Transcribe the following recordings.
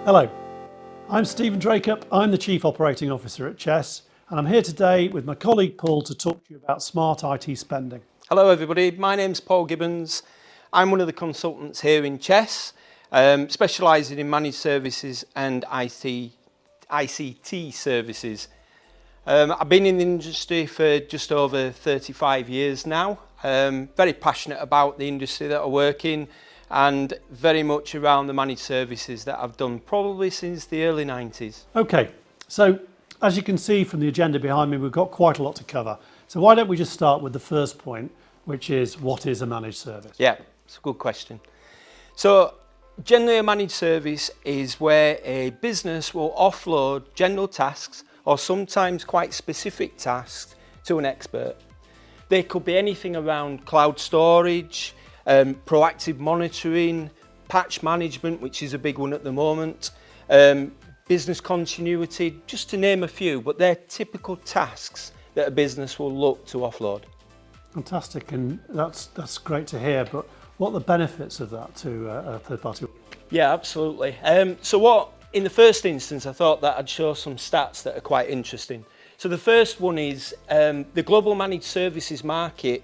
Hello, I'm Stephen Dracup. I'm the Chief Operating Officer at Chess, and I'm here today with my colleague Paul to talk to you about smart IT spending. Hello everybody, my name's Paul Gibbons. I'm one of the consultants here in Chess, specialising in managed services and ICT services. I've been in the industry for just over 35 years now. Very passionate about the industry that I work in and very much around the managed services that I've done probably since the early 90s. Okay, so as you can see from the agenda behind me, we've got quite a lot to cover. So why don't we just start with the first point, which is what is a managed service? Yeah, it's a good question. So generally a managed service is where a business will offload general tasks or sometimes quite specific tasks to an expert. They could be anything around cloud storage, proactive monitoring, patch management, which is a big one at the moment, business continuity, just to name a few, but they're typical tasks that a business will look to offload. Fantastic, and that's great to hear, but what are the benefits of that to a third party? Yeah, absolutely. In the first instance, I thought that I'd show some stats that are quite interesting. So the first one is the global managed services market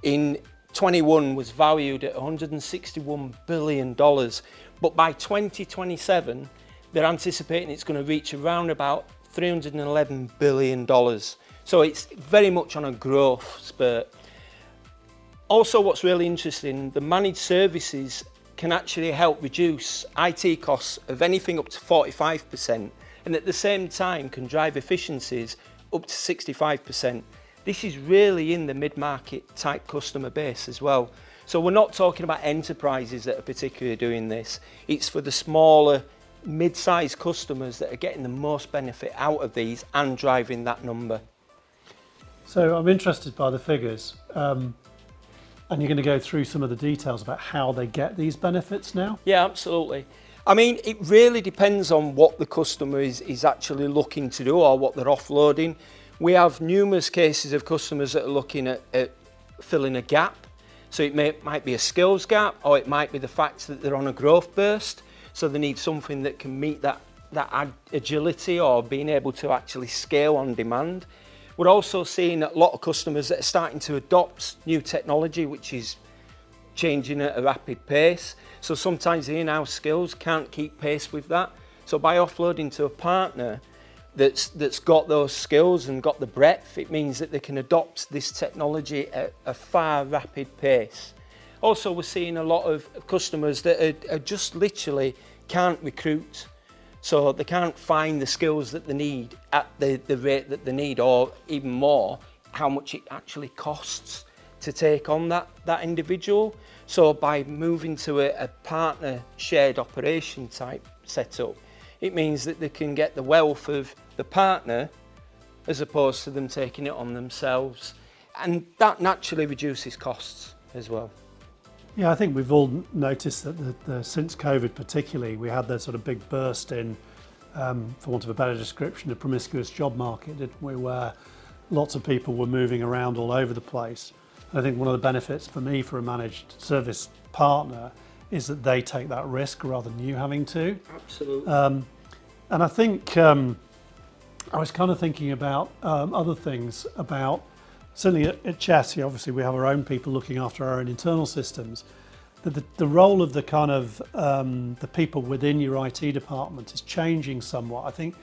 in 21 was valued at $161 billion, but by 2027, they're anticipating it's going to reach around about $311 billion. So it's very much on a growth spurt. Also, what's really interesting, the managed services can actually help reduce IT costs of anything up to 45%, and at the same time can drive efficiencies up to 65%. This is really in the mid-market type customer base as well. So we're not talking about enterprises that are particularly doing this. It's for the smaller, mid-sized customers that are getting the most benefit out of these and driving that number. So I'm interested by the figures, and you're going to go through some of the details about how they get these benefits now? Yeah, absolutely. I mean, it really depends on what the customer is actually looking to do or what they're offloading. We have numerous cases of customers that are looking at filling a gap. So it might be a skills gap, or it might be the fact that they're on a growth burst. So they need something that can meet that agility or being able to actually scale on demand. We're also seeing a lot of customers that are starting to adopt new technology, which is changing at a rapid pace. So sometimes the in-house skills can't keep pace with that. So by offloading to a partner that's got those skills and got the breadth, it means that they can adopt this technology at a far rapid pace. Also, we're seeing a lot of customers that are just literally can't recruit. So they can't find the skills that they need at the rate that they need, or even more, how much it actually costs to take on that individual. So by moving to a partner shared operation type setup, it means that they can get the wealth of the partner as opposed to them taking it on themselves. And that naturally reduces costs as well. Yeah, I think we've all noticed that since COVID particularly, we had that sort of big burst in, for want of a better description, a promiscuous job market, didn't we, where lots of people were moving around all over the place. I think one of the benefits for me for a managed service partner is that they take that risk rather than you having to. Absolutely. And I think I was kind of thinking about other things about, certainly at Chess, obviously we have our own people looking after our own internal systems, that the role of the kind of the people within your IT department is changing somewhat. I think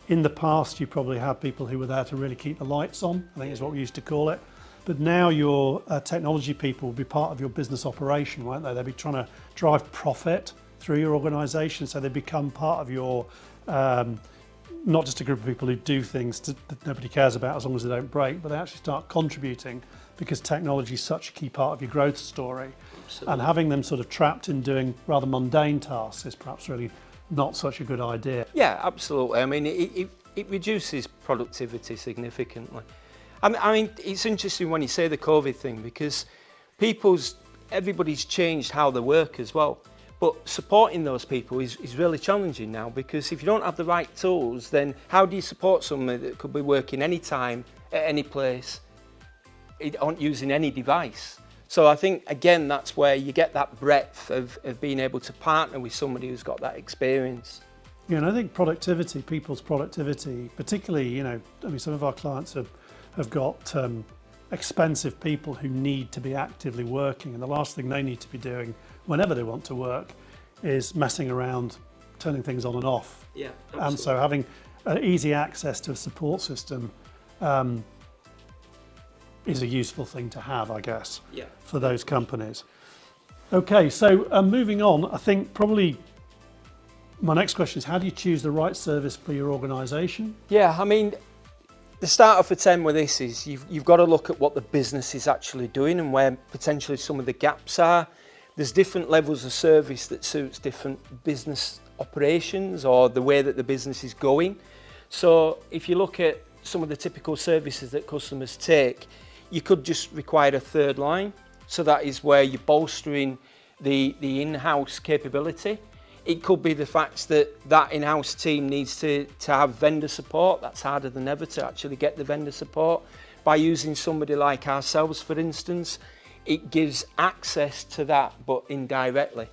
in the past you probably had people who were there to really keep the lights on, I think is what we used to call it. But now your technology people will be part of your business operation, won't they? They'll be trying to drive profit through your organisation, so they become part of your, not just a group of people who do things that nobody cares about as long as they don't break, but they actually start contributing because technology is such a key part of your growth story. Absolutely. And having them sort of trapped in doing rather mundane tasks is perhaps really not such a good idea. Yeah, absolutely. I mean, it reduces productivity significantly. I mean, it's interesting when you say the COVID thing, because everybody's changed how they work as well. But supporting those people is really challenging now, because if you don't have the right tools, then how do you support somebody that could be working anytime, at any place, using any device? So I think, again, that's where you get that breadth of being able to partner with somebody who's got that experience. Yeah, and I think productivity, people's productivity, particularly, some of our clients have got expensive people who need to be actively working, and the last thing they need to be doing whenever they want to work is messing around, turning things on and off. Yeah, And so having easy access to a support system is a useful thing to have, I guess, for those companies. Okay, so moving on, I think probably my next question is, how do you choose the right service for your organisation? Yeah, I mean, the starter for 10 with this is you've got to look at what the business is actually doing and where potentially some of the gaps are. There's different levels of service that suits different business operations or the way that the business is going. So if you look at some of the typical services that customers take, you could just require a third line. So that is where you're bolstering the in-house capability. It could be the fact that in-house team needs to have vendor support. That's harder than ever to actually get the vendor support. By using somebody like ourselves, for instance, it gives access to that, but indirectly.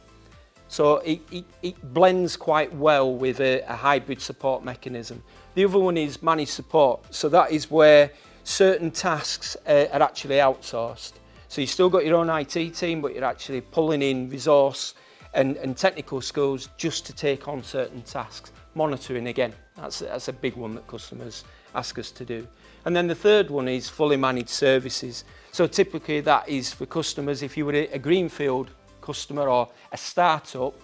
So it blends quite well with a hybrid support mechanism. The other one is managed support. So that is where certain tasks are actually outsourced. So you've still got your own IT team, but you're actually pulling in resource and technical skills just to take on certain tasks. Monitoring, again, that's a big one that customers ask us to do. And then the third one is fully managed services. So typically that is for customers, if you were a greenfield customer or a startup,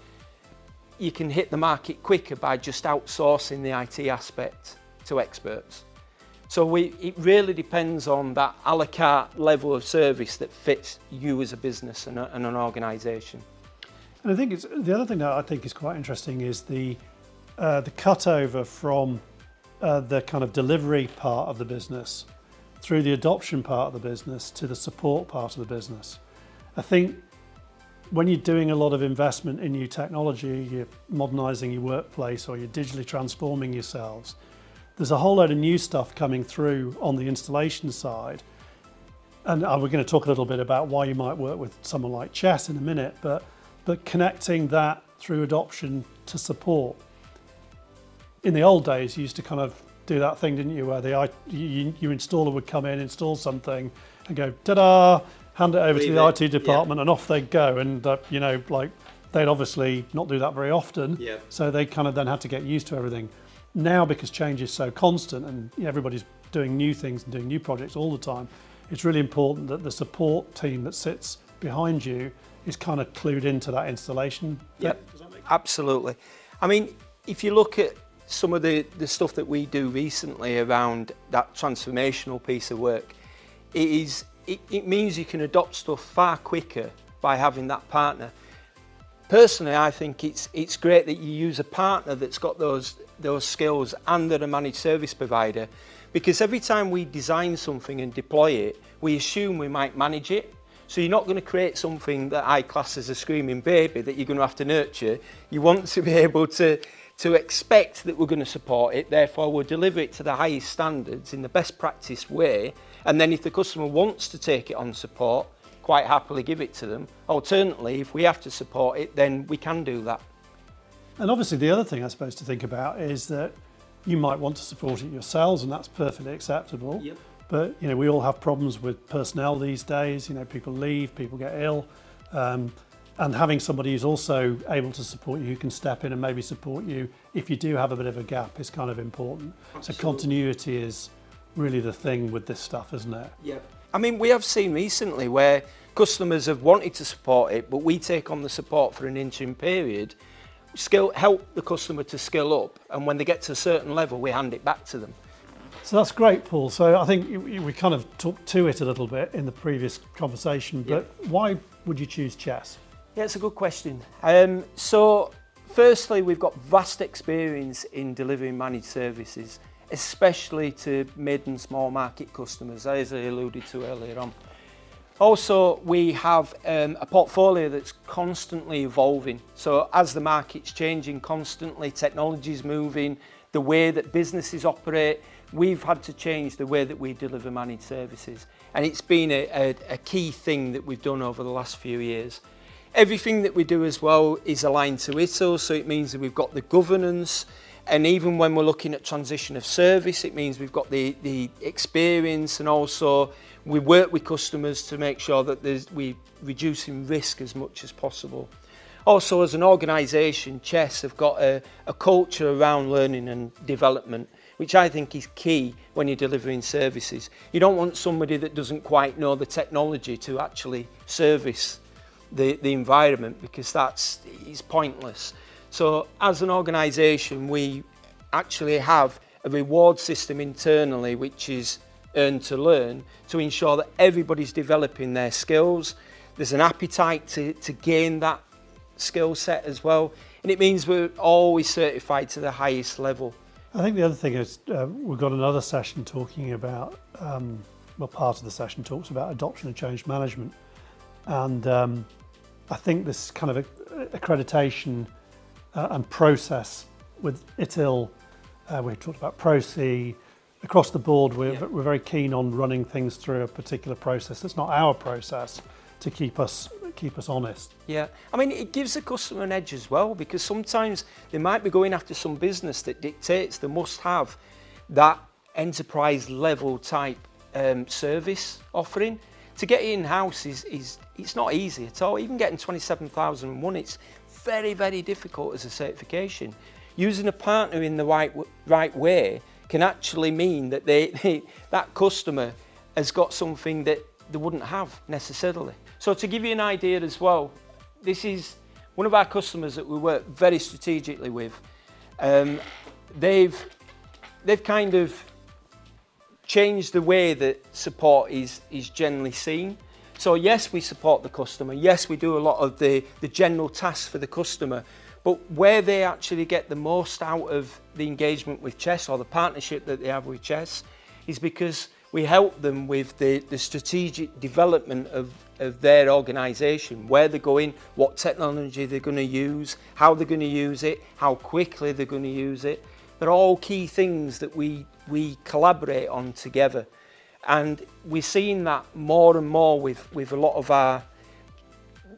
you can hit the market quicker by just outsourcing the IT aspect to experts. So it really depends on that allocate level of service that fits you as a business and an organisation. And I think the other thing that I think is quite interesting is the cutover from the kind of delivery part of the business through the adoption part of the business to the support part of the business. I think when you're doing a lot of investment in new technology, you're modernising your workplace or you're digitally transforming yourselves, there's a whole load of new stuff coming through on the installation side. And we're going to talk a little bit about why you might work with someone like Chess in a minute, but connecting that through adoption to support. In the old days, you used to kind of do that thing, didn't you, where your installer would come in, install something, and go, ta-da, hand it over to the IT department, and off they'd go. And they'd obviously not do that very often, so they kind of then had to get used to everything. Now, because change is so constant and everybody's doing new things and doing new projects all the time, it's really important that the support team that sits behind you is kind of clued into that installation. Yep, absolutely. I mean, if you look at some of the stuff that we do recently around that transformational piece of work, it means you can adopt stuff far quicker by having that partner. Personally, I think it's great that you use a partner that's got those skills and they're a managed service provider, because every time we design something and deploy it, we assume we might manage it. So you're not going to create something that I class as a screaming baby that you're going to have to nurture. You want to be able to expect that we're going to support it, therefore we'll deliver it to the highest standards in the best practice way, and then if the customer wants to take it on support, quite happily give it to them. Alternatively, if we have to support it, then we can do that. And obviously the other thing I suppose to think about is that you might want to support it yourselves, and that's perfectly acceptable. Yep. But we all have problems with personnel these days. People leave, people get ill, and having somebody who's also able to support you, who can step in and maybe support you if you do have a bit of a gap, is kind of important. Absolutely. So continuity is really the thing with this stuff, isn't it? Yeah. I mean, we have seen recently where customers have wanted to support it, but we take on the support for an interim period, help the customer to skill up, and when they get to a certain level, we hand it back to them. So that's great, Paul. So I think we kind of talked to it a little bit in the previous conversation, but why would you choose Chess? Yeah, it's a good question. So firstly, we've got vast experience in delivering managed services, especially to mid and small market customers, as I alluded to earlier on. Also, we have a portfolio that's constantly evolving. So as the market's changing constantly, technology's moving, the way that businesses operate, we've had to change the way that we deliver managed services. And it's been a key thing that we've done over the last few years. Everything that we do as well is aligned to ISO, so it means that we've got the governance, and even when we're looking at transition of service, it means we've got the experience, and also we work with customers to make sure that we're reducing risk as much as possible. Also, as an organisation, Chess have got a culture around learning and development, which I think is key when you're delivering services. You don't want somebody that doesn't quite know the technology to actually service the environment, because it's pointless. So as an organisation, we actually have a reward system internally, which is earn to learn, to ensure that everybody's developing their skills. There's an appetite to gain that skill set as well, and it means we're always certified to the highest level. I think the other thing is we've got another session talking about, part of the session talks about adoption and change management, and I think this kind of accreditation and process with ITIL, we've talked about ProC, across the board we're very keen on running things through a particular process that's not our process to keep us honest. Yeah, I mean, it gives the customer an edge as well, because sometimes they might be going after some business that dictates they must have that enterprise level type service offering. To get it in-house it's not easy at all. Even getting 27001, it's very, very difficult as a certification. Using a partner in the right way can actually mean that that customer has got something that they wouldn't have necessarily. So to give you an idea as well, this is one of our customers that we work very strategically with. They've kind of changed the way that support is generally seen. So yes, we support the customer. Yes, we do a lot of the general tasks for the customer, but where they actually get the most out of the engagement with Chess, or the partnership that they have with Chess, is because we help them with the strategic development of their organisation, where they're going, what technology they're going to use, how they're going to use it, how quickly they're going to use it. They're all key things that we collaborate on together. And we're seeing that more and more with a lot of our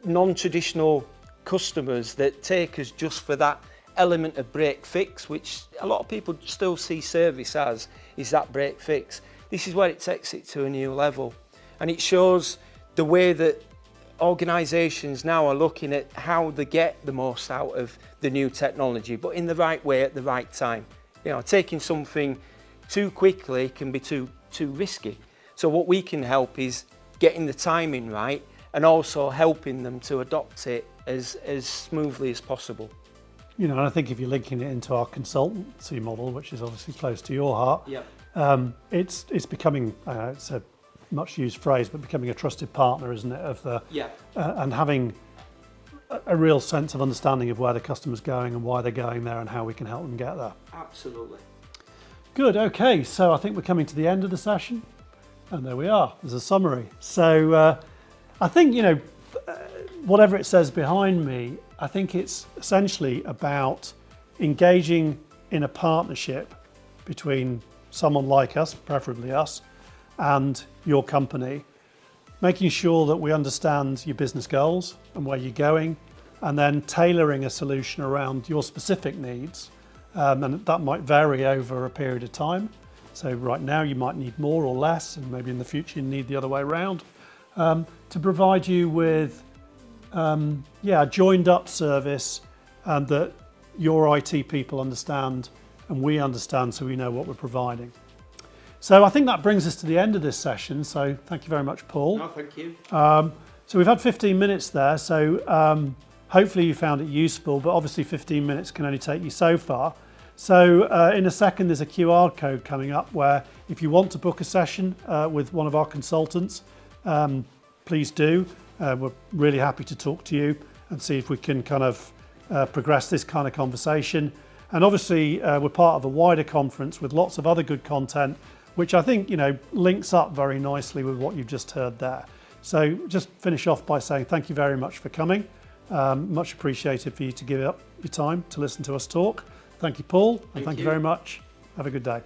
non-traditional customers that take us just for that element of break fix, which a lot of people still see service as, is that break fix. This is where it takes it to a new level. And it shows the way that organisations now are looking at how they get the most out of the new technology, but in the right way at the right time. You know, taking something too quickly can be too risky. So what we can help is getting the timing right, and also helping them to adopt it as smoothly as possible. You know, and I think if you're linking it into our consultancy model, which is obviously close to your heart, it's becoming, it's a much used phrase, but becoming a trusted partner, isn't it, of the and having a real sense of understanding of where the customer's going and why they're going there and how we can help them get there. Absolutely. Good, okay, so I think we're coming to the end of the session, and there we are, there's a summary. So I think, you know, whatever it says behind me, I think it's essentially about engaging in a partnership between someone like us, preferably us, and your company, making sure that we understand your business goals and where you're going, and then tailoring a solution around your specific needs. And that might vary over a period of time. So right now you might need more or less, and maybe in the future you need the other way around, to provide you with a joined up service, and that your IT people understand and we understand, so we know what we're providing. So I think that brings us to the end of this session. So thank you very much, Paul. No, thank you. So we've had 15 minutes there. So hopefully you found it useful, but obviously 15 minutes can only take you so far. So in a second, there's a QR code coming up where if you want to book a session with one of our consultants, please do. We're really happy to talk to you and see if we can kind of progress this kind of conversation. And obviously we're part of a wider conference with lots of other good content, which I think, you know, links up very nicely with what you've just heard there. So just finish off by saying thank you very much for coming. Much appreciated for you to give up your time to listen to us talk. Thank you, Paul, and thank you very much. Have a good day.